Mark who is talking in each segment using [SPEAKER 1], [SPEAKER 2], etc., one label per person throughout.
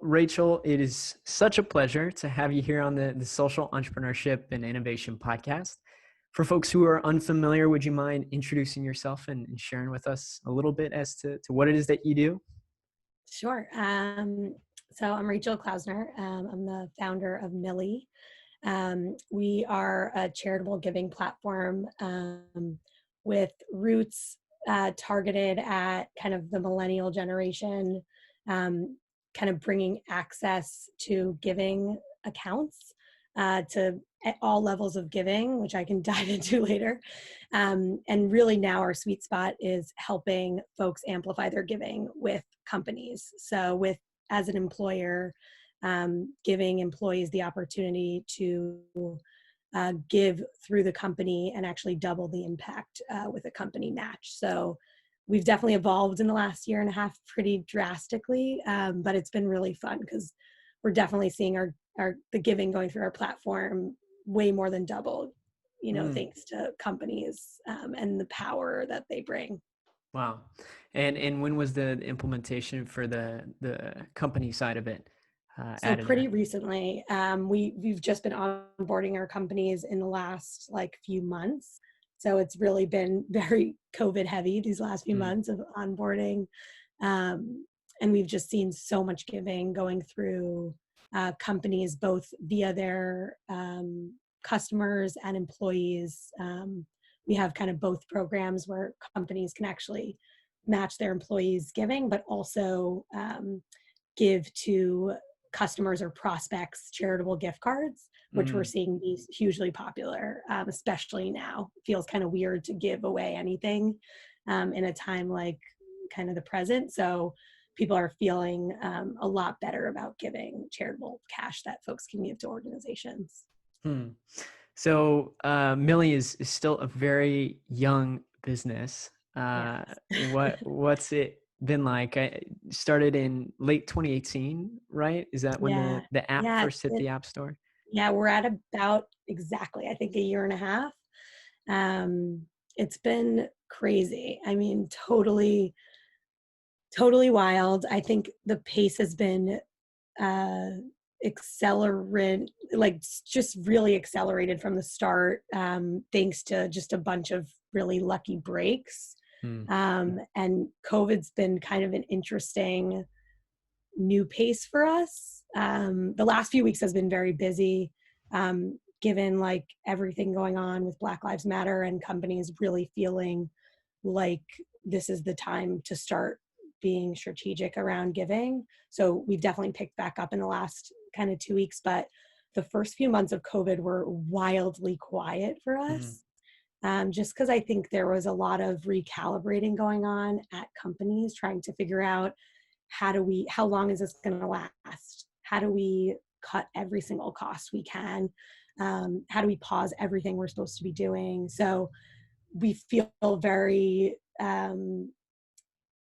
[SPEAKER 1] Rachel, it is such a pleasure to have you here on the Social Entrepreneurship and Innovation podcast. For folks who are unfamiliar, would you mind introducing yourself and sharing with us a little bit as to what it is that you do?
[SPEAKER 2] Sure. So I'm Rachel Klausner. I'm the founder of Millie. We are a charitable giving platform with roots targeted at kind of the millennial generation, kind of bringing access to giving accounts to at all levels of giving, which I can dive into later. And really now our sweet spot is helping folks amplify their giving with companies. So with as an employer, giving employees the opportunity to give through the company and actually double the impact with a company match. So we've definitely evolved in the last year and a half pretty drastically, but it's been really fun because we're definitely seeing the giving going through our platform way more than double, thanks to companies and the power that they bring.
[SPEAKER 1] Wow. And when was the implementation for the company side of it
[SPEAKER 2] So
[SPEAKER 1] added
[SPEAKER 2] pretty
[SPEAKER 1] in?
[SPEAKER 2] recently, we've just been onboarding our companies in the last few months. So it's really been very COVID heavy these last few
[SPEAKER 1] Mm,
[SPEAKER 2] months of onboarding. And we've just seen so much giving going through companies, both via their customers and employees. We have kind of both programs where companies can actually match their employees' giving, but also give to customers or prospects charitable gift cards, which we're
[SPEAKER 1] mm.
[SPEAKER 2] seeing be hugely popular, especially now. It feels kind of weird to give away anything in a time like kind of the present. So people are feeling a lot better about giving charitable cash that folks can give to organizations.
[SPEAKER 1] Hmm. So Millie is still a very young business.
[SPEAKER 2] Yes.
[SPEAKER 1] What's it been like? I started in late 2018, right? Is that when
[SPEAKER 2] Yeah.
[SPEAKER 1] the app
[SPEAKER 2] Yeah.
[SPEAKER 1] first hit the App Store?
[SPEAKER 2] Yeah. We're at about exactly, I think, a year and a half. Um, it's been crazy. I mean, totally wild. I think the pace has been uh accelerant, just really accelerated from the start, thanks to just a bunch of really lucky breaks.
[SPEAKER 1] Hmm.
[SPEAKER 2] And COVID's been kind of an interesting new pace for us. The last few weeks has been very busy, given everything going on with Black Lives Matter and companies really feeling like this is the time to start being strategic around giving. So we've definitely picked back up in the last kind of 2 weeks, but the first few months of COVID were wildly quiet for
[SPEAKER 1] Hmm.
[SPEAKER 2] us. Just because I think there was a lot of recalibrating going on at companies trying to figure out how long is this going to last? How do we cut every single cost we can? How do we pause everything we're supposed to be doing? So we feel very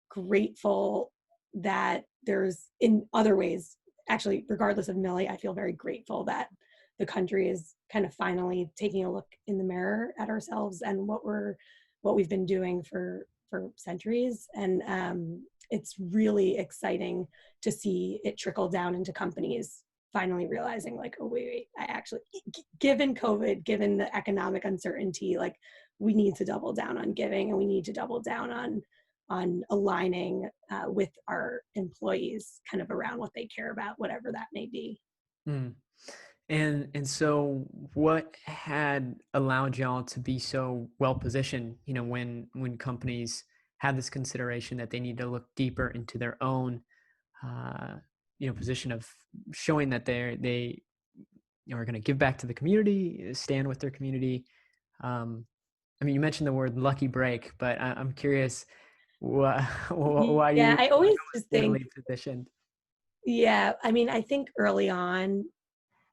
[SPEAKER 2] grateful that there's in other ways, actually, regardless of Millie, I feel very grateful that the country is kind of finally taking a look in the mirror at ourselves and what we've been doing for centuries. And it's really exciting to see it trickle down into companies finally realizing oh wait, I actually, given COVID, given the economic uncertainty, we need to double down on giving, and we need to double down on aligning with our employees kind of around what they care about, whatever that may be.
[SPEAKER 1] Hmm. And so what had allowed y'all to be so well positioned, when companies have this consideration that they need to look deeper into their own uh, position of showing that they are going to give back to the community, stand with their community. Um, I mean, you mentioned the word lucky break, but I'm curious why
[SPEAKER 2] Yeah,
[SPEAKER 1] you
[SPEAKER 2] I always just think,
[SPEAKER 1] similarly positioned.
[SPEAKER 2] yeah, I mean, I think early on,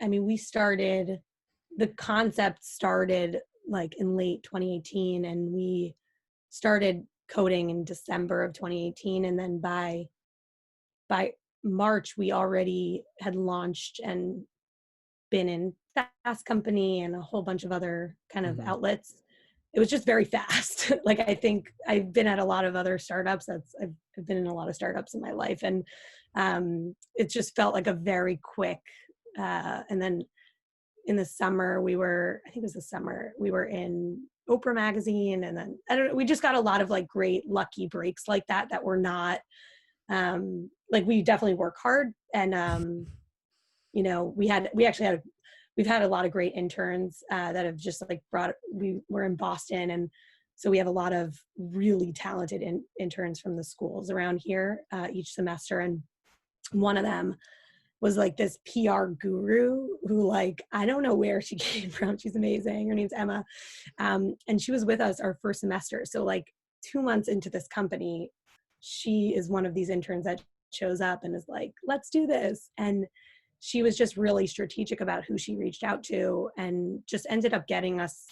[SPEAKER 2] I mean, the concept started in late 2018, and we started coding in December of 2018. And then by March, we already had launched and been in Fast Company and a whole bunch of other kind of
[SPEAKER 1] Hmm.
[SPEAKER 2] outlets. it was just very fast. Like, I think I've been at a lot of other startups. I've been in a lot of startups in my life, and it just felt like a very quick. And then in the summer, I think it was the summer, we were in Oprah magazine, and then I don't know, we just got a lot of like great lucky breaks like that were not like, we definitely work hard, and we've had a lot of great interns that have just like we were in Boston, and so we have a lot of really talented interns from the schools around here each semester, and one of them was like this PR guru who, like, I don't know where she came from. She's amazing. Her name's Emma. And she was with us our first semester. So like 2 months into this company, she is one of these interns that shows up and is like, let's do this. And she was just really strategic about who she reached out to, and just ended up getting us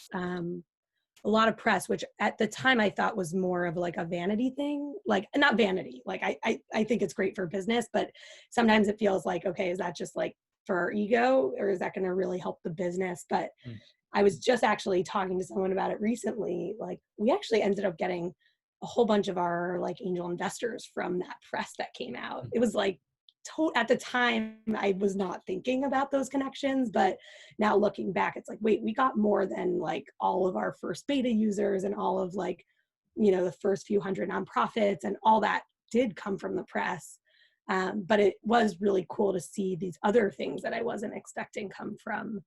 [SPEAKER 2] a lot of press, which at the time I thought was more of like a vanity thing. Like, not vanity, like I think it's great for business, but sometimes it feels like, okay, is that just like for our ego, or is that going to really help the business? But
[SPEAKER 1] Mm.
[SPEAKER 2] I was just actually talking to someone about it recently. Like, we actually ended up getting a whole bunch of our like angel investors from that press that came out. It was like, at the time I was not thinking about those connections, but now looking back, it's like, wait, we got more than like all of our first beta users and all of like, the first few hundred nonprofits, and all that did come from the press. But it was really cool to see these other things that I wasn't expecting come from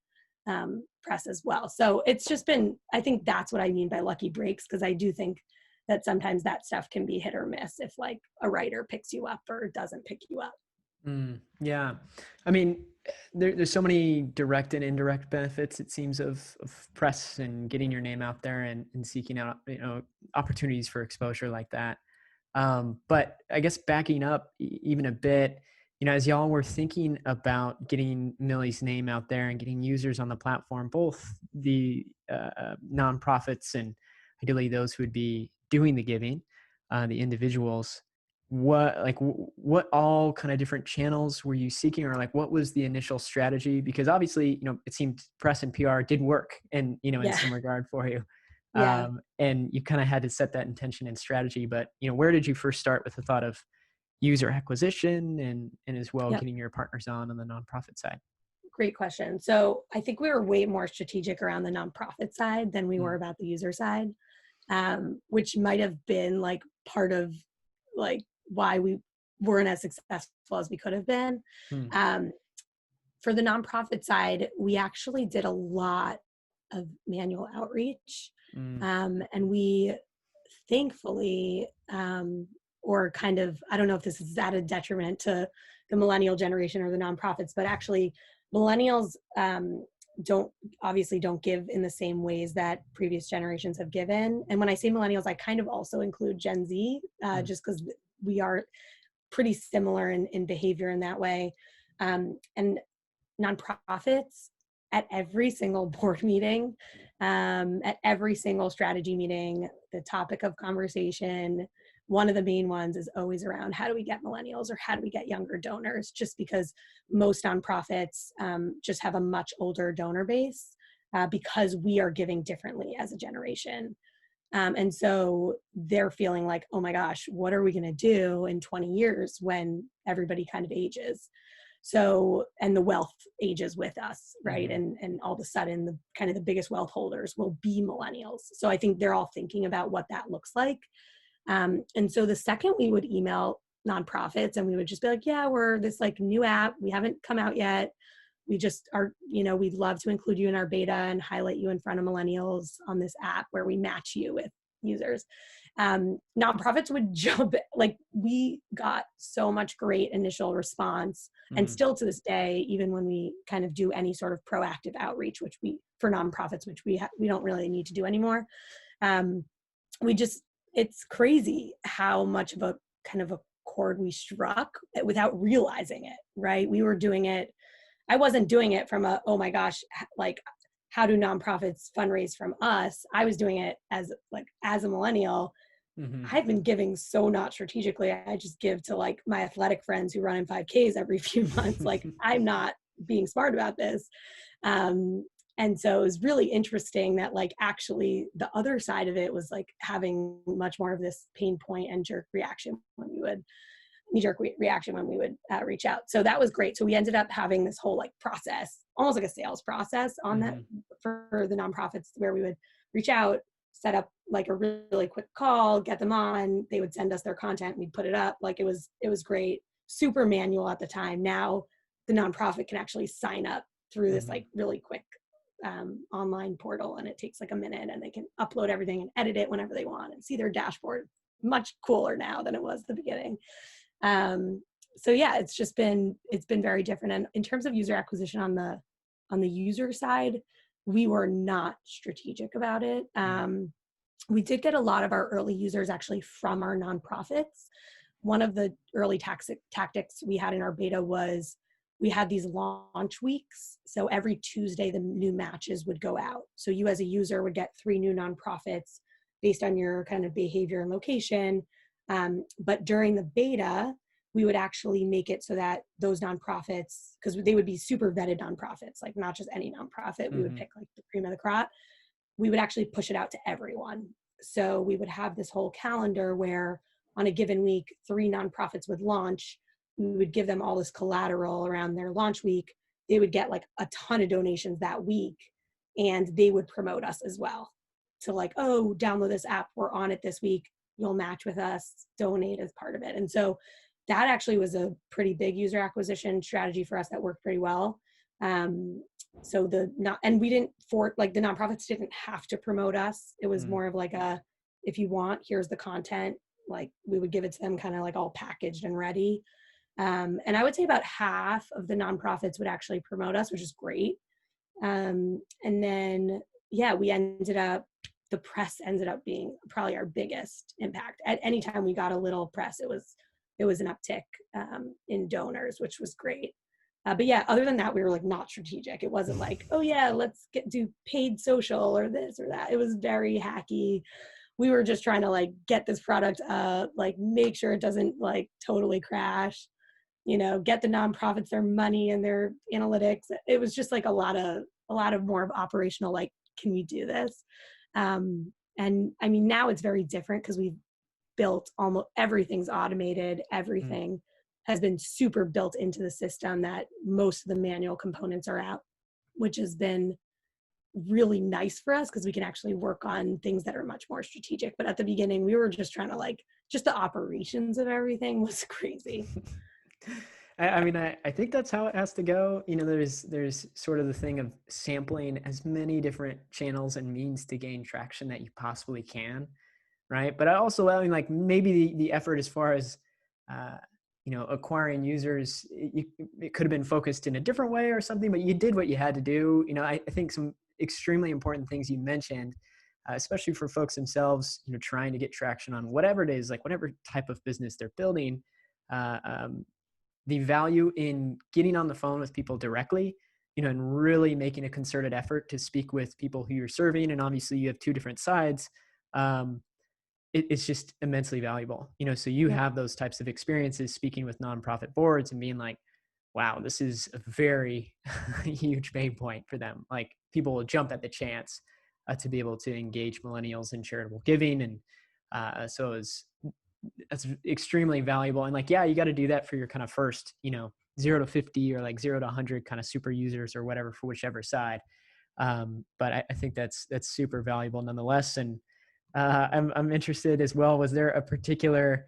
[SPEAKER 2] press as well. So it's just been, I think that's what I mean by lucky breaks, because I do think that sometimes that stuff can be hit or miss if like a writer picks you up or doesn't pick you up.
[SPEAKER 1] Yeah. I mean, there's so many direct and indirect benefits, it seems, of press and getting your name out there, and seeking out, opportunities for exposure like that. But I guess backing up even a bit, as y'all were thinking about getting Millie's name out there and getting users on the platform, both the nonprofits and ideally those who would be doing the giving, the individuals, what all kind of different channels were you seeking, or like what was the initial strategy? Because obviously, it seemed press and PR did work, and in
[SPEAKER 2] Yeah.
[SPEAKER 1] some regard for you.
[SPEAKER 2] Yeah.
[SPEAKER 1] And you kind of had to set that intention and strategy. But where did you first start with the thought of user acquisition, and as well
[SPEAKER 2] Yep.
[SPEAKER 1] getting your partners on the nonprofit side?
[SPEAKER 2] Great question. So I think we were way more strategic around the nonprofit side than we were
[SPEAKER 1] Mm,
[SPEAKER 2] about the user side, which might have been like part of like why we weren't as successful as we could have been.
[SPEAKER 1] mm,
[SPEAKER 2] Um, for the nonprofit side, we actually did a lot of manual outreach.
[SPEAKER 1] mm,
[SPEAKER 2] And we thankfully, or kind of, I don't know if this is at a detriment to the millennial generation or the nonprofits, but actually millennials don't give in the same ways that previous generations have given. And when I say millennials, I kind of also include Gen Z,
[SPEAKER 1] mm,
[SPEAKER 2] just because we are pretty similar in behavior in that way. And nonprofits, at every single board meeting, at every single strategy meeting, the topic of conversation, one of the main ones is always around how do we get millennials, or how do we get younger donors, just because most nonprofits just have a much older donor base because we are giving differently as a generation. And so they're feeling like, oh my gosh, what are we going to do in 20 years when everybody kind of ages? So, and the wealth ages with us, right?
[SPEAKER 1] mhm,
[SPEAKER 2] And all of a sudden, the kind of the biggest wealth holders will be millennials. So I think they're all thinking about what that looks like. And so the second we would email nonprofits, and we would just be like, yeah, we're this like new app. We haven't come out yet. We just are, we'd love to include you in our beta and highlight you in front of millennials on this app where we match you with users. Nonprofits would jump, like, we got so much great initial response, and
[SPEAKER 1] mm,
[SPEAKER 2] still to this day, even when we kind of do any sort of proactive outreach, which for nonprofits, which we don't really need to do anymore. Um, we just, it's crazy how much of a kind of a chord we struck without realizing it, right? We were doing it, I wasn't doing it from a, oh my gosh, like, how do nonprofits fundraise from us? I was doing it as a millennial.
[SPEAKER 1] mhm.
[SPEAKER 2] I've been giving so not strategically. I just give to like my athletic friends who run in 5Ks every few months. Like, I'm not being smart about this. And so it was really interesting that like actually the other side of it was like having much more of this pain point and jerk reaction when we would knee-jerk reaction when we would reach out. So that was great. So we ended up having this whole like process, almost like a sales process on that
[SPEAKER 1] Mhm.
[SPEAKER 2] for the nonprofits, where we would reach out, set up like a really quick call, get them on. They would send us their content, we'd put it up. Like it was great. Super manual at the time. Now the nonprofit can actually sign up through this
[SPEAKER 1] Mhm.
[SPEAKER 2] like really quick online portal, and it takes like a minute, and they can upload everything and edit it whenever they want and see their dashboard. Much cooler now than it was at the beginning. um, so yeah, it's been very different. And in terms of user acquisition on the user side, we were not strategic about it.
[SPEAKER 1] Mhm.
[SPEAKER 2] We did get a lot of our early users actually from our nonprofits. One of the early tactics we had in our beta was we had these launch weeks. So every Tuesday, the new matches would go out. So you as a user would get 3 new nonprofits based on your kind of behavior and location. But during the beta, we would actually make it so that those nonprofits, because they would be super vetted nonprofits, like not just any nonprofit, we would
[SPEAKER 1] Mhm.
[SPEAKER 2] pick like the cream of the crop. We would actually push it out to everyone. So we would have this whole calendar where on a given week, 3 nonprofits would launch. We would give them all this collateral around their launch week. They would get like a ton of donations that week, and they would promote us as well. To like, oh, download this app. We're on it this week. You'll match with us, donate as part of it. And so that actually was a pretty big user acquisition strategy for us that worked pretty well. Um, so the not, and we didn't for like the nonprofits didn't have to promote us. It was
[SPEAKER 1] Mhm.
[SPEAKER 2] more of like a, if you want, here's the content. Like we would give it to them kind of like all packaged and ready. And I would say about half of the nonprofits would actually promote us, which is great. And then yeah, we ended up, the press ended up being probably our biggest impact. At any time we got a little press, it was an uptick in donors, which was great. But yeah, other than that, we were like not strategic. It wasn't like, oh yeah, let's do paid social or this or that. It was very hacky. We were just trying to like get this product like make sure it doesn't like totally crash, you know, get the nonprofits their money and their analytics. It was just like a lot of more of operational, like, can we do this? And I mean, now it's very different because we've built almost everything's automated.
[SPEAKER 1] Mhm.
[SPEAKER 2] Everything has been super built into the system that most of the manual components are out, which has been really nice for us because we can actually work on things that are much more strategic. But at the beginning, we were just trying to like, just the operations of everything was crazy.
[SPEAKER 1] I mean, I think that's how it has to go. You know, there's sort of the thing of sampling as many different channels and means to gain traction that you possibly can, right? But I also, I mean, like maybe the effort as far as uh, you know, acquiring users, it could have been focused in a different way or something. But you did what you had to do. You know, I think some extremely important things you mentioned, especially for folks themselves, you know, trying to get traction on whatever it is, like whatever type of business they're building. Uh, um, the value in getting on the phone with people directly, you know, and really making a concerted effort to speak with people who you're serving. And obviously you have 2 different sides. Um, it's just immensely valuable, you know, so you
[SPEAKER 2] Yeah.
[SPEAKER 1] have those types of experiences speaking with nonprofit boards and being like, wow, this is a very huge pain point for them. Like people will jump at the chance to be able to engage millennials in charitable giving. And so that's extremely valuable. And like, yeah, you got to do that for your kind of first, you know, 0 to 50 or like 0 to 100 kind of super users or whatever for whichever side. But I think that's super valuable nonetheless. And I'm interested as well. Was there a particular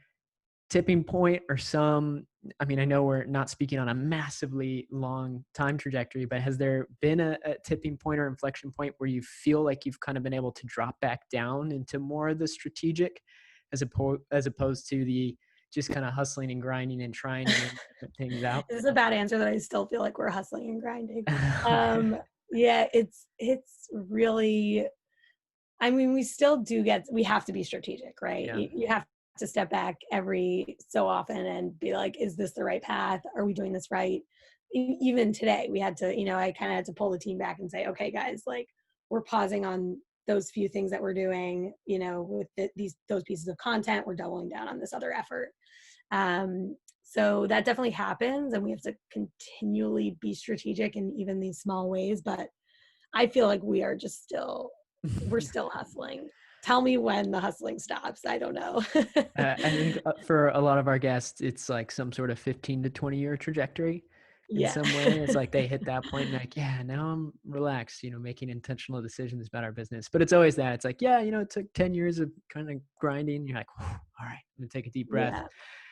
[SPEAKER 1] tipping point or some? I mean, I know we're not speaking on a massively long time trajectory, but has there been a tipping point or inflection point where you feel like you've kind of been able to drop back down into more of the strategic, as opposed to the just kind of hustling and grinding and trying to win different things out?
[SPEAKER 2] This is a bad answer that I still feel like we're hustling and grinding. Um, yeah, it's really, I mean, we still do we have to be strategic, right?
[SPEAKER 1] Yeah.
[SPEAKER 2] You have to step back every so often and be like, is this the right path? Are we doing this right? Even today, we had to, you know, I kind of had to pull the team back and say, okay, guys, like we're pausing on those few things that we're doing, you know, with those pieces of content, we're doubling down on this other effort. So that definitely happens, and we have to continually be strategic in even these small ways. But I feel like we are just still, we're still hustling. Tell me when the hustling stops. I don't know.
[SPEAKER 1] I think for a lot of our guests, it's like some sort of 15 to 20-year trajectory in
[SPEAKER 2] Yeah.
[SPEAKER 1] some way. It's like they hit that point and like, yeah, now I'm relaxed, making intentional decisions about our business. But it's always that. It's like, yeah, it took 10 years of kind of grinding. You're like, all right, I'm going to take a deep breath.
[SPEAKER 2] Yeah.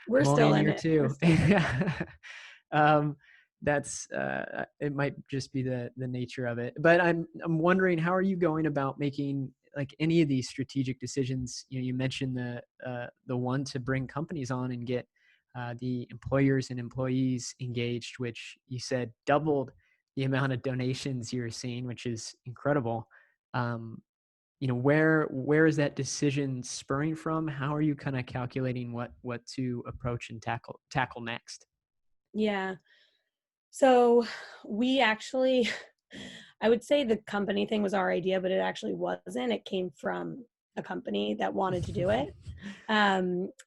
[SPEAKER 2] We're
[SPEAKER 1] I'm only
[SPEAKER 2] still
[SPEAKER 1] in
[SPEAKER 2] in
[SPEAKER 1] year
[SPEAKER 2] it. We're
[SPEAKER 1] two.
[SPEAKER 2] still in it.
[SPEAKER 1] um, that's it might just be the nature of it. But I'm wondering, how are you going about making like any of these strategic decisions? You mentioned the one to bring companies on and get the employers and employees engaged, which you said doubled the amount of donations you're seeing, which is incredible. Um, where is that decision spurring from? How are you kind of calculating what to approach and tackle next?
[SPEAKER 2] Yeah. So we actually, I would say the company thing was our idea, but it actually wasn't. It came from a company that wanted to do it.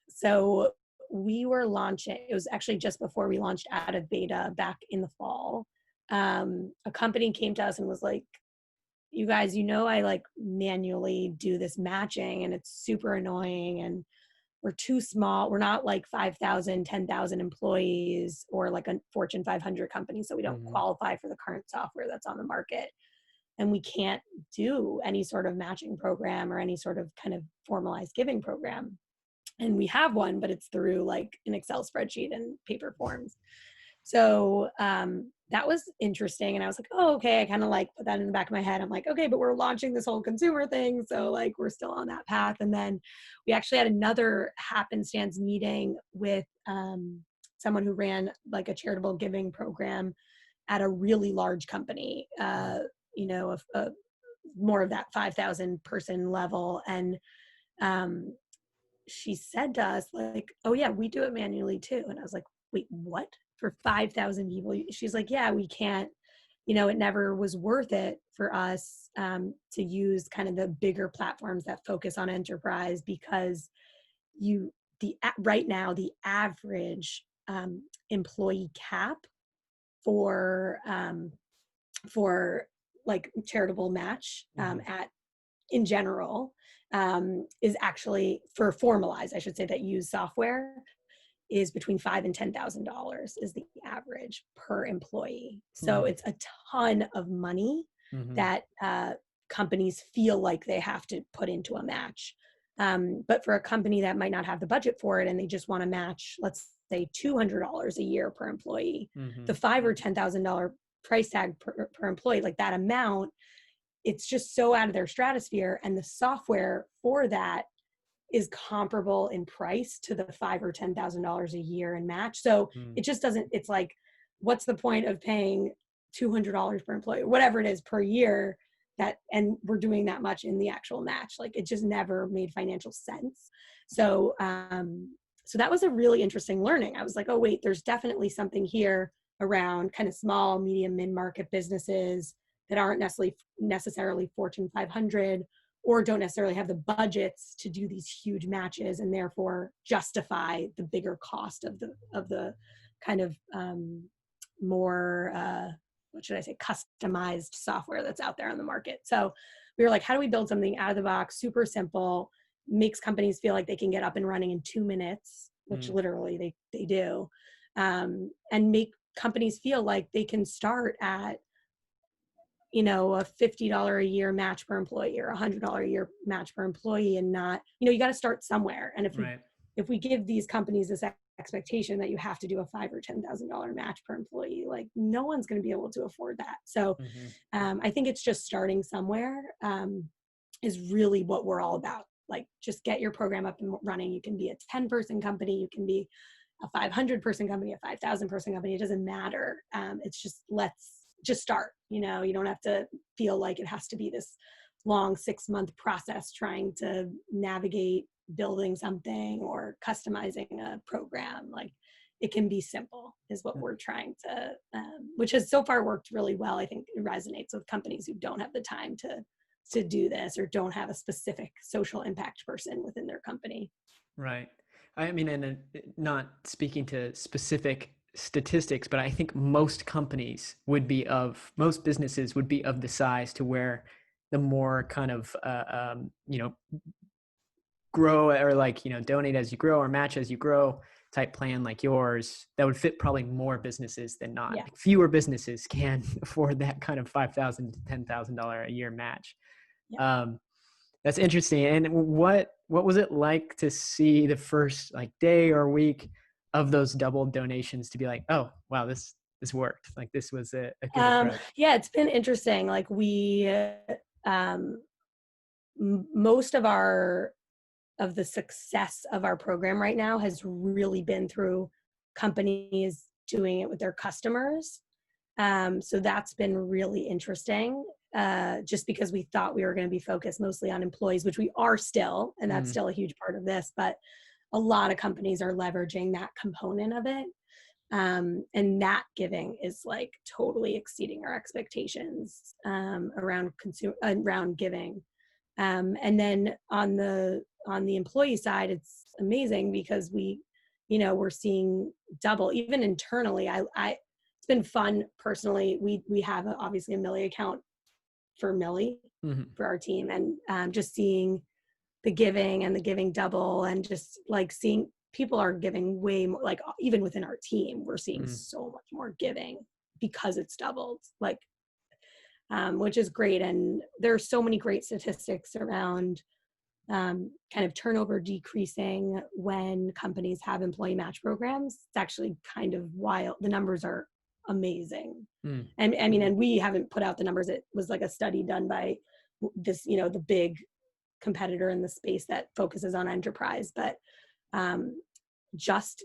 [SPEAKER 2] So we were launching, it was actually just before we launched out of beta back in the fall. A company came to us and was like, you guys, I like manually do this matching and it's super annoying and we're too small. We're not like 5,000, 10,000 employees or like a Fortune 500 company. So we don't
[SPEAKER 1] Mhm,
[SPEAKER 2] qualify for the current software that's on the market. And we can't do any sort of matching program or any sort of kind of formalized giving program. And we have one, but it's through like an Excel spreadsheet and paper forms. So that was interesting. And I was like, oh, okay. I kind of like put that in the back of my head. I'm like, okay, but we're launching this whole consumer thing. So like we're still on that path. And then we actually had another happenstance meeting with someone who ran like a charitable giving program at a really large company,
[SPEAKER 1] mm,
[SPEAKER 2] more of that 5,000 person level. And um, she said to us like, oh yeah, we do it manually too. And I was like, wait, what? For 5,000 people? She's like, yeah, we can't, it never was worth it for us to use kind of the bigger platforms that focus on enterprise because right now the average employee cap for for like charitable match
[SPEAKER 1] mhm,
[SPEAKER 2] at in general is actually for formalized, I should say, that use software is between $5,000 and $10,000 is the average per employee. So
[SPEAKER 1] mhm,
[SPEAKER 2] it's a ton of money
[SPEAKER 1] mhm,
[SPEAKER 2] that companies feel like they have to put into a match. But for a company that might not have the budget for it and they just want to match, let's say $200 a year per employee, the
[SPEAKER 1] mhm,
[SPEAKER 2] five or $10,000 price tag per employee, like that amount, it's just so out of their stratosphere. And the software for that is comparable in price to the $5,000 or $10,000 a year in match. So
[SPEAKER 1] mm,
[SPEAKER 2] it just doesn't, it's like, what's the point of paying $200 per employee, whatever it is per year and we're doing that much in the actual match. Like it just never made financial sense. So that was a really interesting learning. I was like, oh wait, there's definitely something here around kind of small, medium, mid-market businesses that aren't necessarily Fortune 500 or don't necessarily have the budgets to do these huge matches and therefore justify the bigger cost of the kind of more what should I say, customized software that's out there on the market. So we were like, how do we build something out of the box, super simple, makes companies feel like they can get up and running in 2 minutes, which
[SPEAKER 1] mm,
[SPEAKER 2] literally they do, and make companies feel like they can start at a $50 a year match per employee or $100 a year match per employee and not, you got to start somewhere. And
[SPEAKER 1] right.
[SPEAKER 2] if we give these companies this expectation that you have to do a $5,000 or $10,000 match per employee, like no one's going to be able to afford that. So
[SPEAKER 1] Mhm,
[SPEAKER 2] I think it's just starting somewhere is really what we're all about. Like just get your program up and running. You can be a 10-person company, you can be a 500-person company, a 5,000-person company. It doesn't matter. It's just let's just start. You don't have to feel like it has to be this long 6-month process trying to navigate building something or customizing a program. Like it can be simple is what
[SPEAKER 1] mm,
[SPEAKER 2] we're trying to, which has so far worked really well. I think it resonates with companies who don't have the time to do this or don't have a specific social impact person within their company.
[SPEAKER 1] right. I mean, and not speaking to specific statistics, but I think most businesses would be of the size to where the more kind of, grow, or like, donate as you grow or match as you grow type plan like yours, that would fit probably more businesses than not.
[SPEAKER 2] Yeah.
[SPEAKER 1] Like, fewer businesses can afford that kind of $5,000 to $10,000 a year match.
[SPEAKER 2] Yeah.
[SPEAKER 1] Um, that's interesting. And what was it like to see the first like day or week of those double donations, to be like, oh wow, this worked. Like, this was a good approach.
[SPEAKER 2] Yeah, it's been interesting. Like most of the success of our program right now has really been through companies doing it with their customers. So that's been really interesting, just because we thought we were going to be focused mostly on employees, which we are still, and that's still a huge part of this, but a lot of companies are leveraging that component of it. And that giving is like totally exceeding our expectations around giving. And then on the employee side, it's amazing because we're seeing double, even internally. It's been fun personally. We have obviously a Millie account for Millie
[SPEAKER 1] Mm-hmm.
[SPEAKER 2] for our team, and just seeing the giving and the giving double, and just like seeing people are giving way more, like even within our team, we're seeing
[SPEAKER 1] Mm-hmm.
[SPEAKER 2] so much more giving because it's doubled, like, which is great. And there's so many great statistics around kind of turnover decreasing when companies have employee match programs. It's actually kind of wild. The numbers are amazing.
[SPEAKER 1] Mm.
[SPEAKER 2] And I mean, and we haven't put out the numbers. It was like a study done by this, the big competitor in the space that focuses on enterprise. But just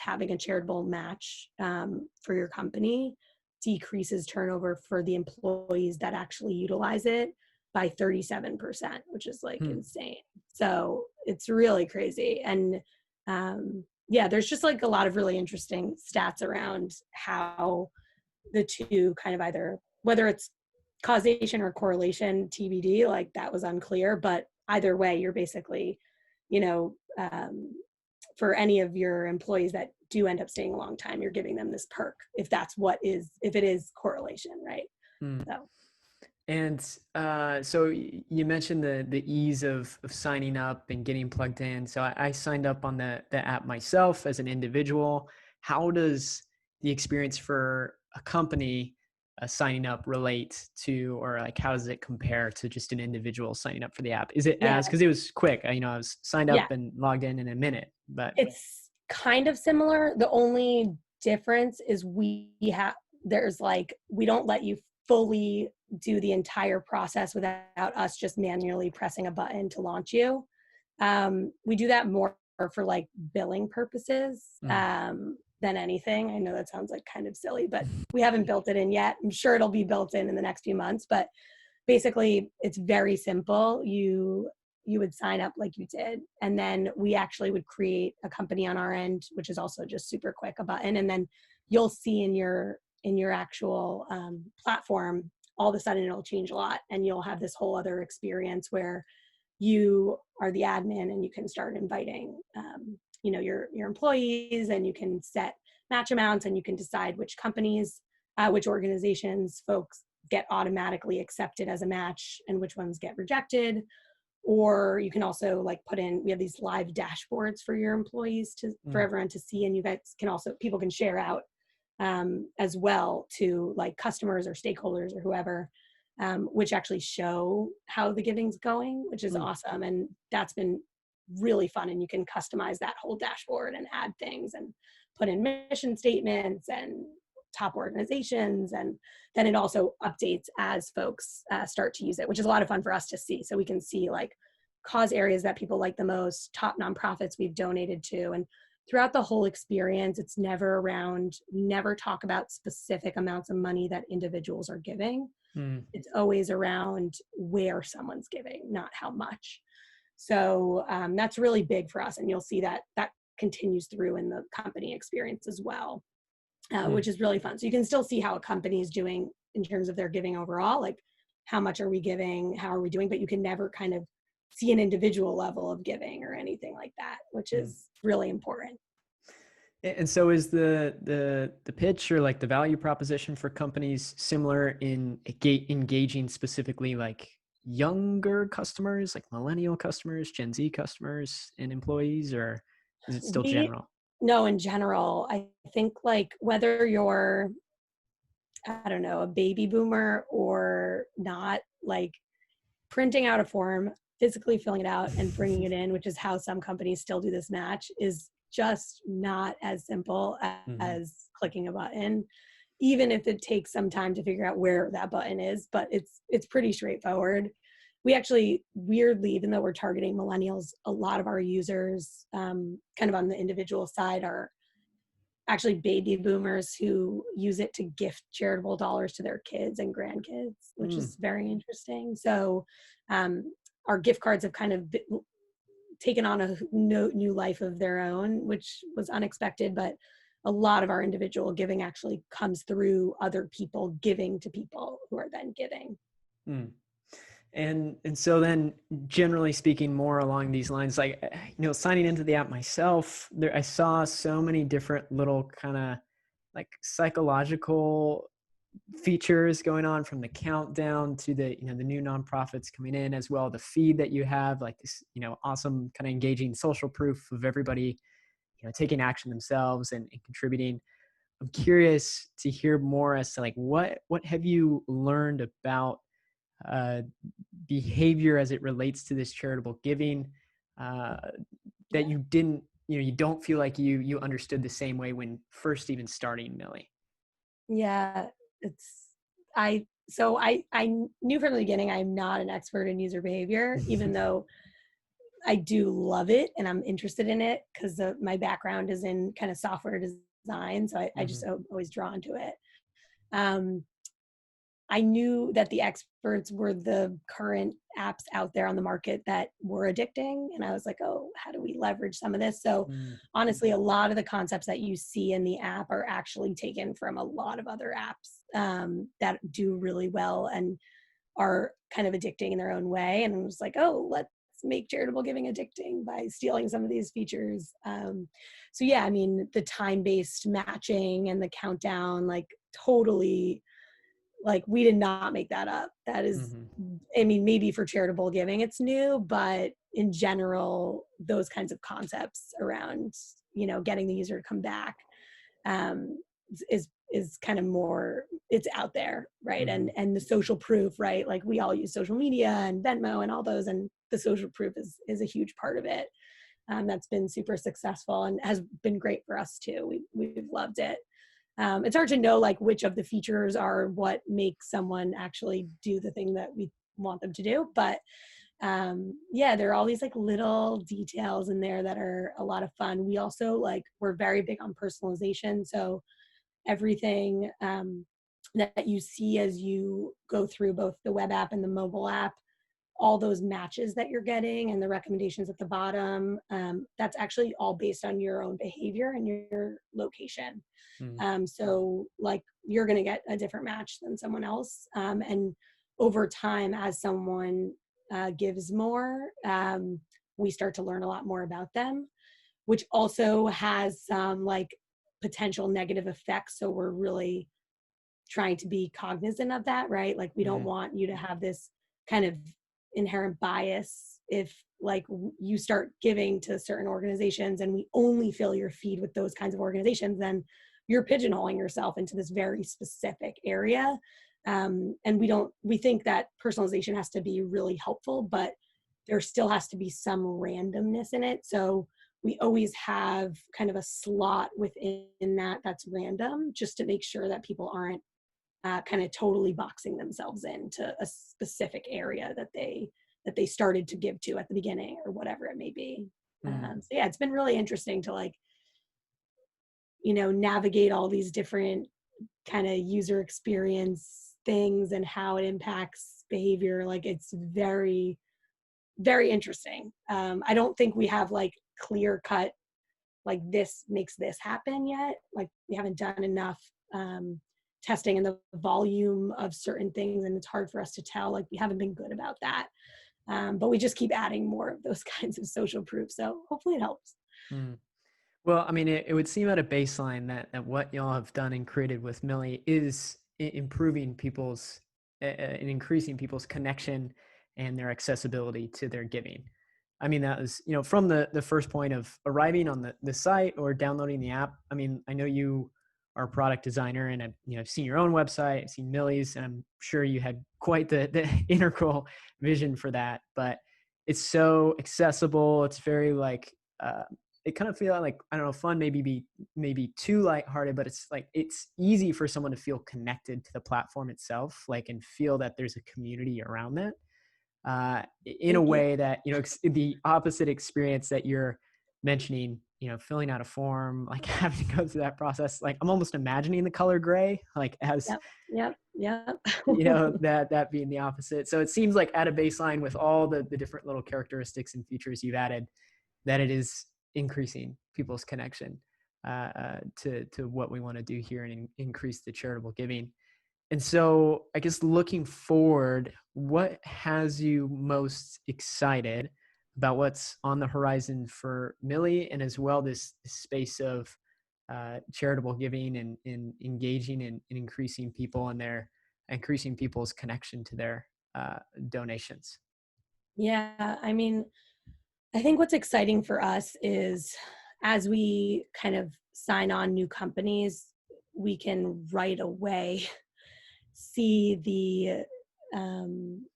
[SPEAKER 2] having a charitable match for your company decreases turnover for the employees that actually utilize it by 37%, which is like insane. So it's really crazy. And yeah, there's just like a lot of really interesting stats around how the two kind of either, whether it's causation or correlation, TBD, like that was unclear, but either way, you're basically, for any of your employees that do end up staying a long time, you're giving them this perk if it is correlation, right?
[SPEAKER 1] Mm.
[SPEAKER 2] So.
[SPEAKER 1] And so you mentioned the ease of signing up and getting plugged in. So I signed up on the app myself as an individual. How does the experience for a company signing up relate to, or like how does it compare to just an individual signing up for the app? Is it
[SPEAKER 2] Yeah.
[SPEAKER 1] because it was quick? I was signed up
[SPEAKER 2] Yeah.
[SPEAKER 1] and logged in a minute. But
[SPEAKER 2] it's kind of similar. The only difference is we don't let you fully do the entire process without us just manually pressing a button to launch you. We do that more for like billing purposes than anything. I know that sounds like kind of silly, but we haven't built it in yet. I'm sure it'll be built in the next few months, but basically it's very simple. You would sign up like you did, and then we actually would create a company on our end, which is also just super quick, a button, and then you'll see in your actual platform, all of a sudden it'll change a lot, and you'll have this whole other experience where you are the admin and you can start inviting your employees, and you can set match amounts, and you can decide which companies, which organizations folks get automatically accepted as a match and which ones get rejected. Or you can also like we have these live dashboards for your employees for everyone to see, and you guys can also, people can share out as well to like customers or stakeholders or whoever, which actually show how the giving's going, which is awesome. And that's been really fun. And you can customize that whole dashboard and add things and put in mission statements and top organizations. And then it also updates as folks start to use it, which is a lot of fun for us to see. So we can see like cause areas that people like the most, top nonprofits we've donated to. And throughout the whole experience, it's never talk about specific amounts of money that individuals are giving. It's always around where someone's giving, not how much. So that's really big for us. And you'll see that continues through in the company experience as well, which is really fun. So you can still see how a company is doing in terms of their giving overall, like how much are we giving, how are we doing, but you can never kind of see an individual level of giving or anything like that, which is really important.
[SPEAKER 1] And so is the pitch or like the value proposition for companies similar in engaging specifically like younger customers, like millennial customers, Gen Z customers, and employees, or is it still
[SPEAKER 2] We
[SPEAKER 1] general?
[SPEAKER 2] know in general, I think like whether you're, I don't know, a baby boomer or not, like printing out a form, physically filling it out and bringing it in, which is how some companies still do this match, is just not as simple
[SPEAKER 1] Hmm.
[SPEAKER 2] as clicking a button, even if it takes some time to figure out where that button is, but it's pretty straightforward. We actually, weirdly, even though we're targeting millennials, a lot of our users, kind of on the individual side, are actually baby boomers who use it to gift charitable dollars to their kids and grandkids, which
[SPEAKER 1] Mm.
[SPEAKER 2] is very interesting. So our gift cards have kind of taken on a new life of their own, which was unexpected, but a lot of our individual giving actually comes through other people giving to people who are then giving.
[SPEAKER 1] Mm. And so then generally speaking, more along these lines, like, signing into the app myself, there I saw so many different little kind of like psychological features going on, from the countdown to the the new nonprofits coming in as well, the feed that you have, like this awesome kind of engaging social proof of everybody taking action themselves and contributing. I'm curious to hear more as to like what have you learned about uh, behavior as it relates to this charitable giving, uh, that you didn't you don't feel like you understood the same way when first even starting Millie.
[SPEAKER 2] Yeah, it's I knew from the beginning I'm not an expert in user behavior, even though I do love it and I'm interested in it because my background is in kind of software design, so I just
[SPEAKER 1] Hmm.
[SPEAKER 2] always drawn to it. Um, I knew that the experts were the current apps out there on the market that were addicting. And I was like, oh, how do we leverage some of this? So,
[SPEAKER 1] Mm.
[SPEAKER 2] honestly, a lot of the concepts that you see in the app are actually taken from a lot of other apps that do really well and are kind of addicting in their own way. And I was like, oh, let's make charitable giving addicting by stealing some of these features. So, yeah, I mean, the time based matching and the countdown, like, totally, like, we did not make that up. That is,
[SPEAKER 1] Hmm.
[SPEAKER 2] I mean, maybe for charitable giving it's new, but in general, those kinds of concepts around, getting the user to come back, um, is kind of more, it's out there, right?
[SPEAKER 1] Hmm.
[SPEAKER 2] And the social proof, right? Like, we all use social media and Venmo and all those, and the social proof is a huge part of it. That's been super successful and has been great for us too. We've loved it. It's hard to know like which of the features are what makes someone actually do the thing that we want them to do, but yeah, there are all these like little details in there that are a lot of fun. We also, like, we're very big on personalization, so everything that you see as you go through both the web app and the mobile app, all those matches that you're getting and the recommendations at the bottom, that's actually all based on your own behavior and your location.
[SPEAKER 1] Hmm.
[SPEAKER 2] So, like, you're going to get a different match than someone else. And over time, as someone gives more, we start to learn a lot more about them, which also has some like potential negative effects. So, we're really trying to be cognizant of that, right? Like, we don't
[SPEAKER 1] Hmm.
[SPEAKER 2] want you to have this kind of inherent bias if, like, you start giving to certain organizations and we only fill your feed with those kinds of organizations, then you're pigeonholing yourself into this very specific area. And we think that personalization has to be really helpful, but there still has to be some randomness in it. So we always have kind of a slot within that that's random, just to make sure that people aren't kind of totally boxing themselves into a specific area that they started to give to at the beginning or whatever it may be.
[SPEAKER 1] Hmm.
[SPEAKER 2] So yeah, it's been really interesting to, like, navigate all these different kind of user experience things and how it impacts behavior. Like, it's very, very interesting. I don't think we have like clear cut, like, this makes this happen yet. Like, we haven't done enough testing and the volume of certain things, and it's hard for us to tell. Like, we haven't been good about that. But we just keep adding more of those kinds of social proof. So hopefully it helps.
[SPEAKER 1] Hmm. Well, I mean, it would seem at a baseline that what y'all have done and created with Millie is improving people's and increasing people's connection and their accessibility to their giving. I mean, that was, from the first point of arriving on the site or downloading the app. I mean, I know you are a product designer, and I've seen your own website, I've seen Millie's, and I'm sure you had quite the integral vision for that. But it's so accessible. It's very like, it kind of feel like, I don't know, fun maybe too lighthearted, but it's like it's easy for someone to feel connected to the platform itself, like, and feel that there's a community around that, in a
[SPEAKER 2] Thank you.
[SPEAKER 1] way that, the opposite experience that you're mentioning, filling out a form, like having to go through that process. Like, I'm almost imagining the color gray, like, as
[SPEAKER 2] Yep, yep, yep.
[SPEAKER 1] that being the opposite. So it seems like at a baseline, with all the different little characteristics and features you've added, that it is increasing people's connection, to what we want to do here, and increase the charitable giving. And so, I guess, looking forward, what has you most excited about what's on the horizon for Millie, and as well this space of charitable giving, and engaging and increasing people's connection to their donations?
[SPEAKER 2] Yeah, I mean, I think what's exciting for us is as we kind of sign on new companies, we can right away see um,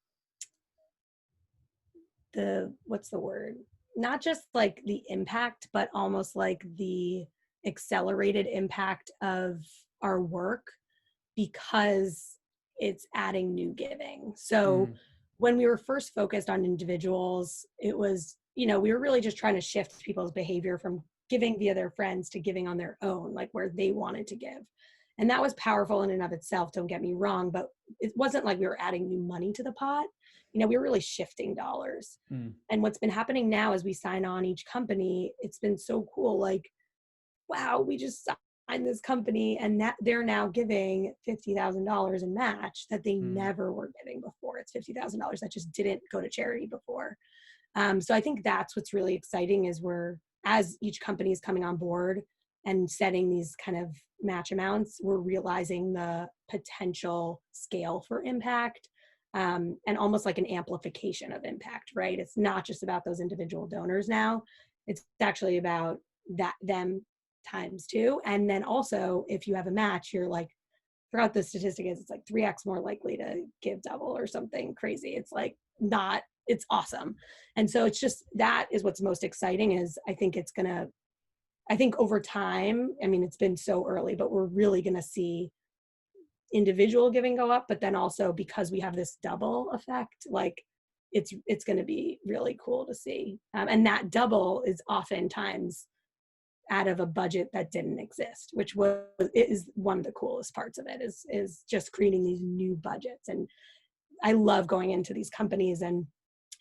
[SPEAKER 2] the what's the word? Not just like the impact, but almost like the accelerated impact of our work because it's adding new giving. So
[SPEAKER 1] Mm,
[SPEAKER 2] when we were first focused on individuals, it was, we were really just trying to shift people's behavior from giving via their friends to giving on their own, like where they wanted to give. And that was powerful in and of itself, don't get me wrong, but it wasn't like we were adding new money to the pot. We were really shifting dollars.
[SPEAKER 1] mm,
[SPEAKER 2] And what's been happening now as we sign on each company, it's been so cool. Like, wow, we just signed this company and that they're now giving $50,000 in match that they
[SPEAKER 1] mm,
[SPEAKER 2] never were giving before. It's $50,000 that just didn't go to charity before. So I think that's what's really exciting is as each company is coming on board and setting these kind of match amounts, we're realizing the potential scale for impact, and almost like an amplification of impact, right? It's not just about those individual donors now. It's actually about them times two. And then also, if you have a match, you're like, throughout the statistic is it's like 3x more likely to give double or something crazy. It's like not, it's awesome. And so it's just, that is what's most exciting is I think over time, I mean, it's been so early, but we're really going to see individual giving go up, but then also because we have this double effect, like it's going to be really cool to see. And that double is oftentimes out of a budget that didn't exist, which is one of the coolest parts of it is just creating these new budgets. And I love going into these companies and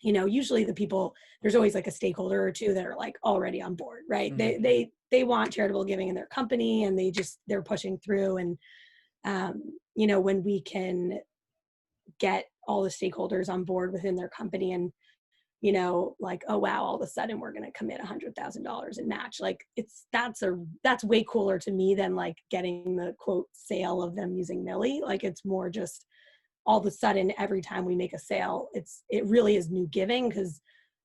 [SPEAKER 2] usually the people, there's always like a stakeholder or two that are like already on board, right?
[SPEAKER 1] mm,
[SPEAKER 2] They want charitable giving in their company and they're pushing through. And when we can get all the stakeholders on board within their company and like, oh wow, all of a sudden we're going to commit $100,000 in match. Like that's way cooler to me than like getting the quote sale of them using Millie. Like it's more just all of a sudden every time we make a sale, it really is new giving because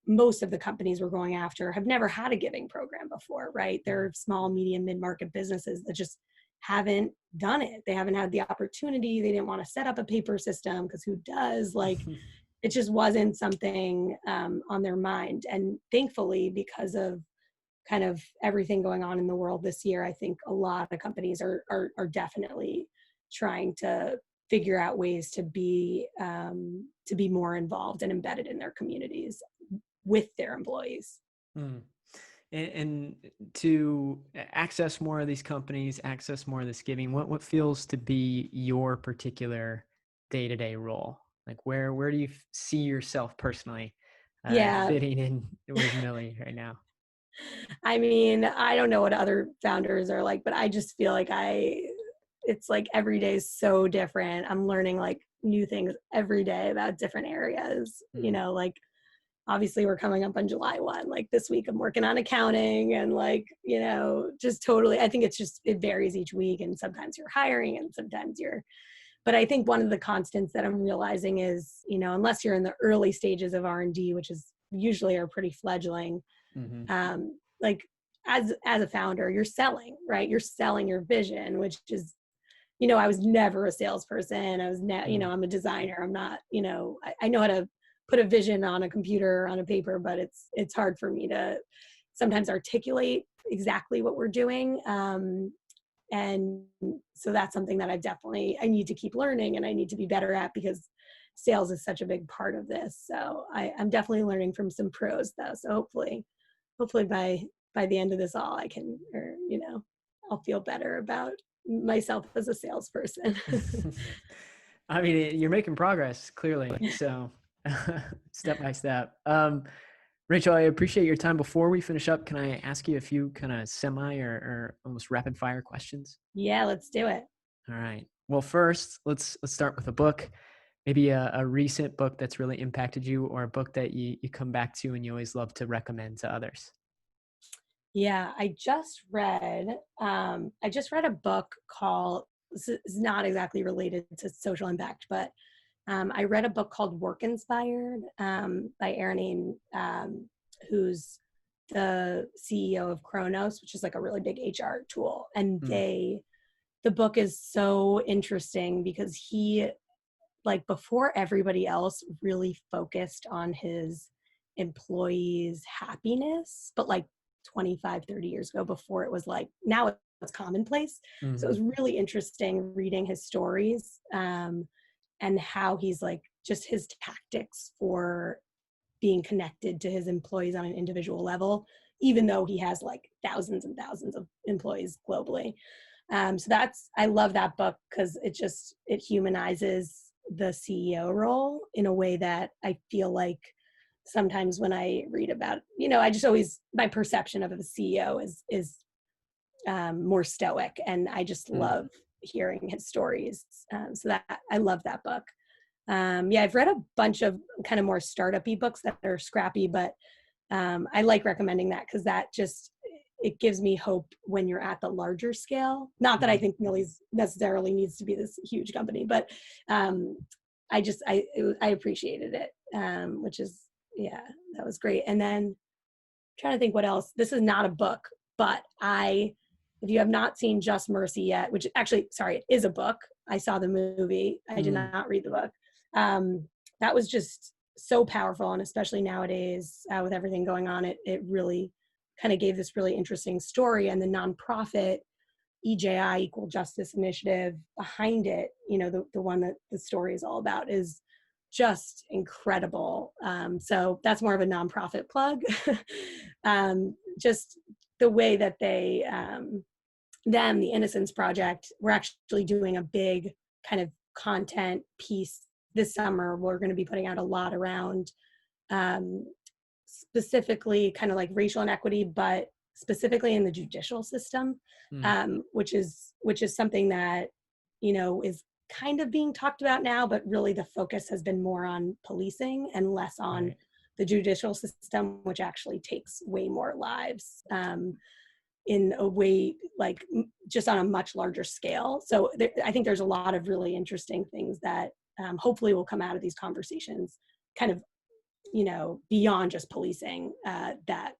[SPEAKER 2] most of the companies we're going after have never had a giving program before, right? They're small, medium, mid-market businesses that just haven't done it. They haven't had the opportunity. They didn't want to set up a paper system because who does? Like
[SPEAKER 1] mm.
[SPEAKER 2] it just wasn't something on their mind. And thankfully, because of kind of everything going on in the world this year, I think a lot of companies are definitely trying to figure out ways to be more involved and embedded in their communities with their employees.
[SPEAKER 1] Mm. And to access more of these companies, access more of this giving, what feels to be your particular day-to-day role? Like, where do you see yourself personally,
[SPEAKER 2] Yeah,
[SPEAKER 1] fitting in with Millie right now?
[SPEAKER 2] I mean, I don't know what other founders are like, but I just feel like it's like every day is so different. I'm learning like new things every day about different areas,
[SPEAKER 1] Mm,
[SPEAKER 2] like obviously we're coming up on July 1. Like this week I'm working on accounting and like, just totally, I think it varies each week, and sometimes you're hiring and sometimes but I think one of the constants that I'm realizing is, unless you're in the early stages of R&D, which is usually are pretty fledgling,
[SPEAKER 1] Mm-hmm.
[SPEAKER 2] like as a founder, you're selling, right? You're selling your vision, which is, I was never a salesperson. I was, I'm a designer. I'm not, I know how to put a vision on a computer or on a paper, but it's hard for me to sometimes articulate exactly what we're doing. And so that's something that I need to keep learning and I need to be better at, because sales is such a big part of this. So I'm definitely learning from some pros though. So hopefully by the end of this all I can, I'll feel better about myself as a salesperson.
[SPEAKER 1] I mean, you're making progress clearly. So step by step. Rachel, I appreciate your time. Before we finish up, can I ask you a few kind of semi or almost rapid fire questions?
[SPEAKER 2] Yeah, let's do it.
[SPEAKER 1] All right. Well, first, let's start with a book, maybe a recent book that's really impacted you, or a book that you come back to and you always love to recommend to others.
[SPEAKER 2] Yeah, I just read a book called, this is not exactly related to social impact, but I read a book called Work Inspired by Erin, who's the CEO of Kronos, which is like a really big HR tool. And
[SPEAKER 1] Mm,
[SPEAKER 2] the book is so interesting because he, like before everybody else, really focused on his employees' happiness, but like 25, 30 years ago, before it was like, now it's commonplace. So it
[SPEAKER 1] mhm,
[SPEAKER 2] was really interesting reading his stories, and how he's like, just his tactics for being connected to his employees on an individual level, even though he has like thousands and thousands of employees globally. So I love that book because it humanizes the CEO role in a way that I feel like sometimes when I read about, I just always, my perception of a CEO is more stoic, and I just
[SPEAKER 1] mm.
[SPEAKER 2] love hearing his stories. So that I love that book. Yeah, I've read a bunch of kind of more startup-y books that are scrappy, but I like recommending that because it gives me hope when you're at the larger scale. Not that I
[SPEAKER 1] Mm.
[SPEAKER 2] think Millie's necessarily needs to be this huge company, but um, I appreciated it, which is, yeah, that was great. And then trying to think what else. This is not a book, but if you have not seen Just Mercy yet, which actually, sorry, it is a book. I saw the movie. I did
[SPEAKER 1] Mm.
[SPEAKER 2] not read the book. That was just so powerful, and especially nowadays with everything going on, it really kind of gave this really interesting story. And the nonprofit EJI, Equal Justice Initiative, behind it, the one that the story is all about, is just incredible. So that's more of a nonprofit plug. Just the way that the Innocence Project, we're actually doing a big kind of content piece this summer. We're going to be putting out a lot around um, specifically kind of like racial inequity, but specifically in the judicial system,
[SPEAKER 1] Mm.
[SPEAKER 2] which is something that is kind of being talked about now, but really the focus has been more on policing and less on
[SPEAKER 1] Right.
[SPEAKER 2] the judicial system, which actually takes way more lives, in a way, like just on a much larger scale. So I think there's a lot of really interesting things that hopefully will come out of these conversations, kind of beyond just policing, that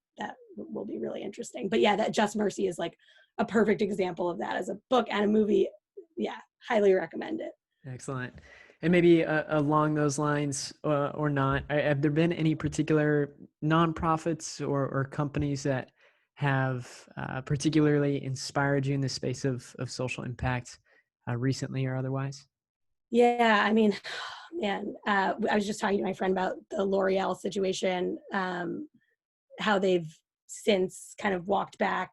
[SPEAKER 2] will be really interesting. But yeah, that Just Mercy is like a perfect example of that as a book and a movie. Yeah, highly recommend it.
[SPEAKER 1] Excellent. And maybe along those lines, or not, have there been any particular nonprofits or companies that have particularly inspired you in the space of social impact recently or otherwise?
[SPEAKER 2] Yeah, I mean, man, I was just talking to my friend about the L'Oreal situation, how they've since kind of walked back.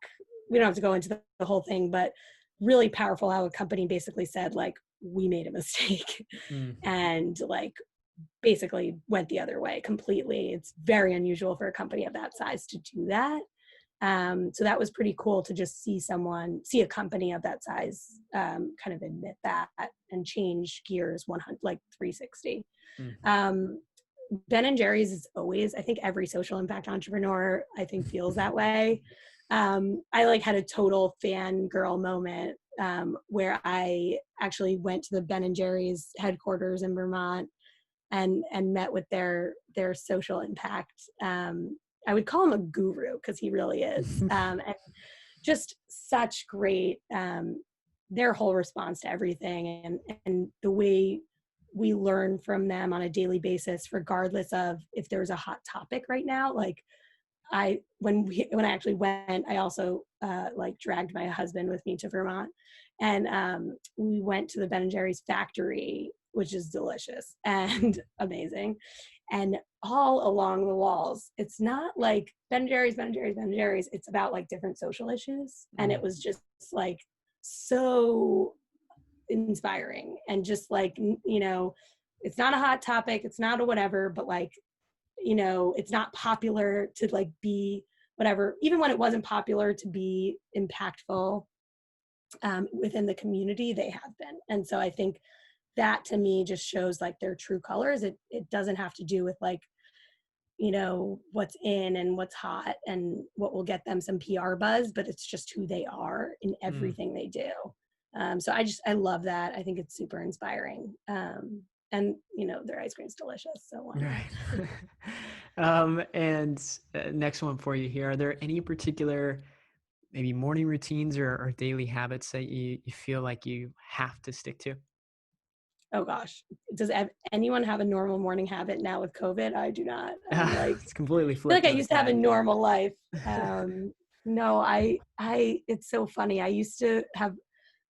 [SPEAKER 2] We don't have to go into the whole thing, but really powerful how a company basically said, like, we made a mistake
[SPEAKER 1] Mm,
[SPEAKER 2] and like basically went the other way completely. It's very unusual for a company of that size to do that. So that was pretty cool to just see a company of that size kind of admit that and change gears 100, like 360.
[SPEAKER 1] mm,
[SPEAKER 2] Um, Ben and Jerry's is always, I think every social impact entrepreneur, I think, feels that way. I like had a total fangirl moment where I actually went to the Ben and Jerry's headquarters in Vermont and met with their social impact. I would call him a guru because he really is, and just such great. Their whole response to everything, and the way we learn from them on a daily basis, regardless of if there's a hot topic right now. Like when I actually went, I also like dragged my husband with me to Vermont, and we went to the Ben and Jerry's factory, which is delicious and amazing. And all along the walls, it's not like Ben and Jerry's, Ben and Jerry's, Ben and Jerry's. It's about like different social issues, and it was just like so inspiring and just like, it's not a hot topic, it's not a whatever, but like, it's not popular to like be whatever, even when it wasn't popular to be impactful within the community, they have been. And so I think that to me just shows like their true colors. It doesn't have to do with like, what's in and what's hot and what will get them some PR buzz, but it's just who they are in everything they do. So I love that. I think it's super inspiring. And their ice cream's delicious. So why not?
[SPEAKER 1] Right. And next one for you here. Are there any particular maybe morning routines or daily habits that you feel like you have to stick to?
[SPEAKER 2] Oh gosh, does anyone have a normal morning habit now with COVID? I do not. I'm like,
[SPEAKER 1] It's completely
[SPEAKER 2] I feel like
[SPEAKER 1] flipped
[SPEAKER 2] I
[SPEAKER 1] on its
[SPEAKER 2] used to have a
[SPEAKER 1] head.
[SPEAKER 2] normal life. No, it's so funny. I used to have,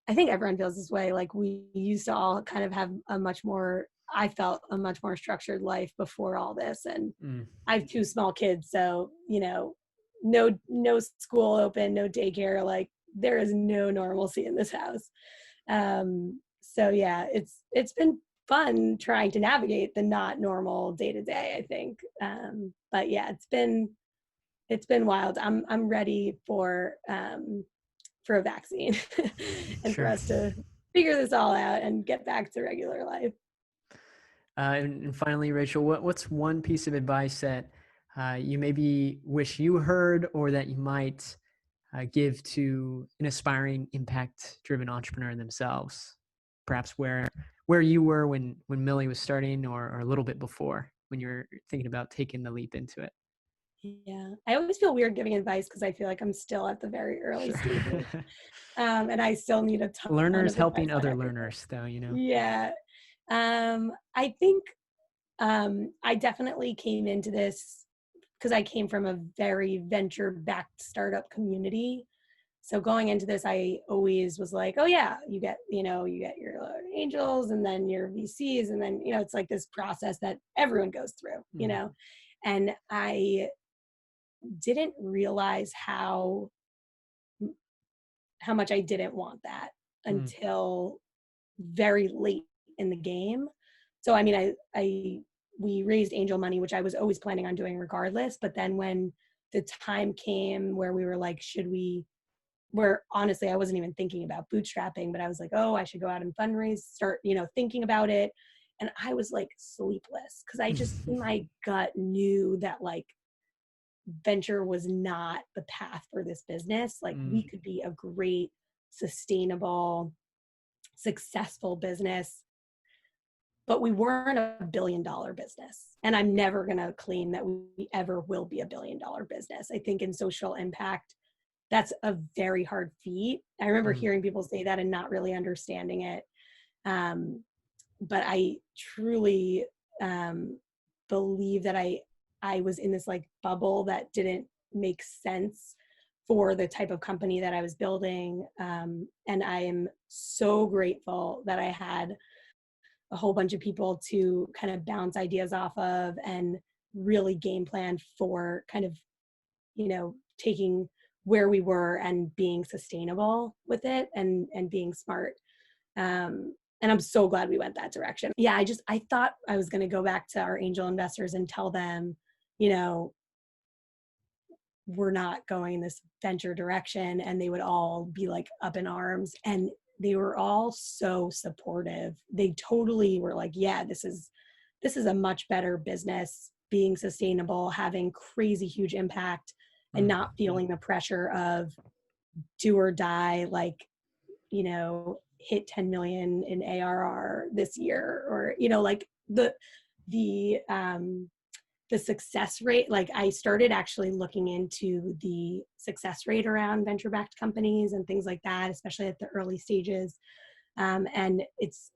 [SPEAKER 2] I think everyone feels this way. Like we used to all kind of have I felt a much more structured life before all this. And
[SPEAKER 1] Mm,
[SPEAKER 2] I have two small kids. So, no school open, no daycare, like there is no normalcy in this house. So yeah, it's been fun trying to navigate the not normal day to day, I think. But yeah, it's been wild. I'm ready for a vaccine and for
[SPEAKER 1] sure.
[SPEAKER 2] us to figure this all out and get back to regular life.
[SPEAKER 1] And finally, Rachel, what's one piece of advice that you maybe wish you heard or that you might give to an aspiring impact-driven entrepreneur themselves? Perhaps where you were when Millie was starting, or a little bit before when you were thinking about taking the leap into it.
[SPEAKER 2] Yeah, I always feel weird giving advice because I feel like I'm still at the very early stages, and I still need a ton
[SPEAKER 1] Learners
[SPEAKER 2] of advice
[SPEAKER 1] helping
[SPEAKER 2] on
[SPEAKER 1] other
[SPEAKER 2] everything.
[SPEAKER 1] learners, though,
[SPEAKER 2] Yeah, I think I definitely came into this because I came from a very venture-backed startup community. So going into this, I always was like, oh yeah, you get your angels and then your VCs, and then, it's like this process that everyone goes through.
[SPEAKER 1] Mm,
[SPEAKER 2] And I didn't realize how much I didn't want that
[SPEAKER 1] mm,
[SPEAKER 2] until very late in the game. So I mean, we raised angel money, which I was always planning on doing regardless. But then when the time came where we were like, where honestly I wasn't even thinking about bootstrapping, but I was like, oh, I should go out and fundraise, start, thinking about it. And I was like sleepless because I just in my gut knew that like venture was not the path for this business. Like we
[SPEAKER 1] mm,
[SPEAKER 2] could be a great, sustainable, successful business, but we weren't a $1 billion business. And I'm never going to claim that we ever will be a $1 billion business. I think in social impact, that's a very hard feat. I remember
[SPEAKER 1] mm,
[SPEAKER 2] hearing people say that and not really understanding it. But I truly believe that I was in this like bubble that didn't make sense for the type of company that I was building. And I am so grateful that I had a whole bunch of people to kind of bounce ideas off of and really game plan for kind of, taking where we were and being sustainable with it and being smart. And I'm so glad we went that direction. Yeah, I thought I was going to go back to our angel investors and tell them, you know, we're not going in this venture direction, and they would all be like up in arms, and they were all so supportive. They totally were like, yeah, this is a much better business, being sustainable, having crazy huge impact, and
[SPEAKER 1] Mm,
[SPEAKER 2] not feeling the pressure of do or die, like, hit 10 million in ARR this year, or, like the the success rate. Like, I started actually looking into the success rate around venture backed companies and things like that, especially at the early stages. And it's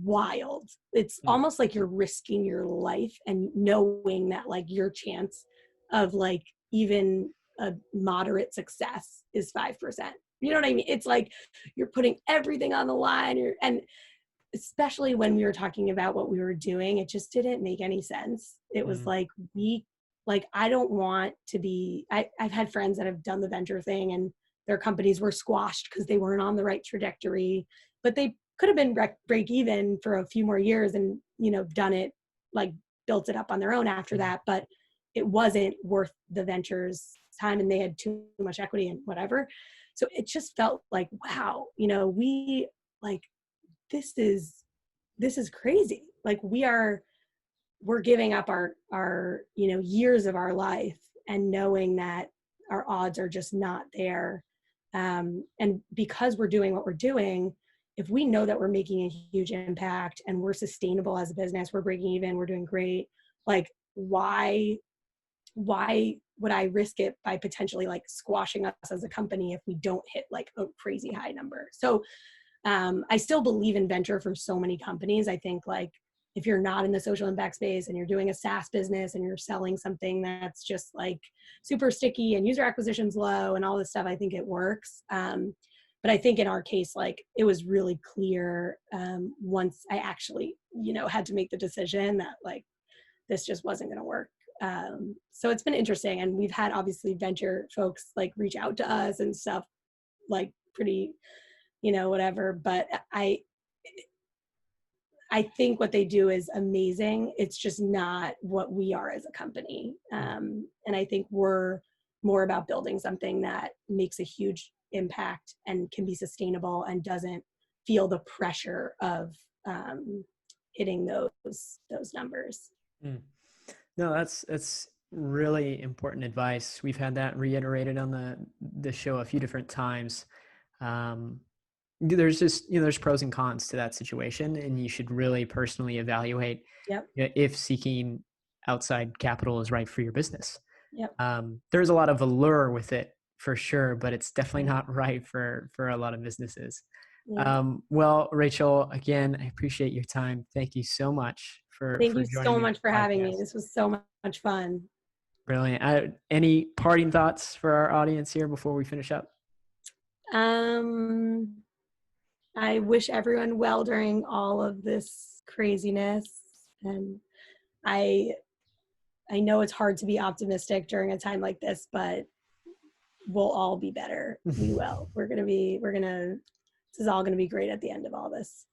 [SPEAKER 2] wild. It's
[SPEAKER 1] mm,
[SPEAKER 2] almost like you're risking your life and knowing that, like, your chance of, like, even a moderate success is 5%. You know what I mean? It's like you're putting everything on the line. And especially when we were talking about what we were doing, it just didn't make any sense. It was
[SPEAKER 1] mm,
[SPEAKER 2] like, I don't want to be, I've had friends that have done the venture thing and their companies were squashed because they weren't on the right trajectory, but they could have been break even for a few more years and, done it, like, built it up on their own after
[SPEAKER 1] mm,
[SPEAKER 2] that. But it wasn't worth the venture's time and they had too much equity and whatever. So it just felt like, wow, we, like, this is crazy. Like, we're giving up our years of our life and knowing that our odds are just not there. And because we're doing what we're doing, if we know that we're making a huge impact and we're sustainable as a business, we're breaking even, we're doing great, like, why would I risk it by potentially, like, squashing us as a company if we don't hit, like, a crazy high number? So I still believe in venture for so many companies. I think, like, if you're not in the social impact space and you're doing a SaaS business and you're selling something that's just, like, super sticky and user acquisition's low and all this stuff, I think it works. But I think in our case, like, it was really clear, once I actually, had to make the decision that, like, this just wasn't going to work. So it's been interesting. And we've had, obviously, venture folks, like, reach out to us and stuff, like, pretty, whatever. But I think what they do is amazing. It's just not what we are as a company.
[SPEAKER 1] mm,
[SPEAKER 2] And I think we're more about building something that makes a huge impact and can be sustainable and doesn't feel the pressure of, hitting those numbers.
[SPEAKER 1] mm. No, that's really important advice. We've had that reiterated on the show a few different times. Um, there's just there's pros and cons to that situation, and you should really personally evaluate
[SPEAKER 2] Yep.
[SPEAKER 1] if seeking outside capital is right for your business.
[SPEAKER 2] Yep.
[SPEAKER 1] There's a lot of allure with it for sure, but it's definitely
[SPEAKER 2] Yeah.
[SPEAKER 1] not right for a lot of businesses.
[SPEAKER 2] Yeah.
[SPEAKER 1] Well, Rachel, again, I appreciate your time. Thank you so much
[SPEAKER 2] Thank
[SPEAKER 1] for
[SPEAKER 2] you
[SPEAKER 1] joining
[SPEAKER 2] so
[SPEAKER 1] me
[SPEAKER 2] much for
[SPEAKER 1] on the
[SPEAKER 2] having me.
[SPEAKER 1] podcast.
[SPEAKER 2] This was so much fun.
[SPEAKER 1] Brilliant. Any parting thoughts for our audience here before we finish up?
[SPEAKER 2] Um, I wish everyone well during all of this craziness. And I I know it's hard to be optimistic during a time like this, but we'll all be better. We will. This is all gonna be great at the end of all this.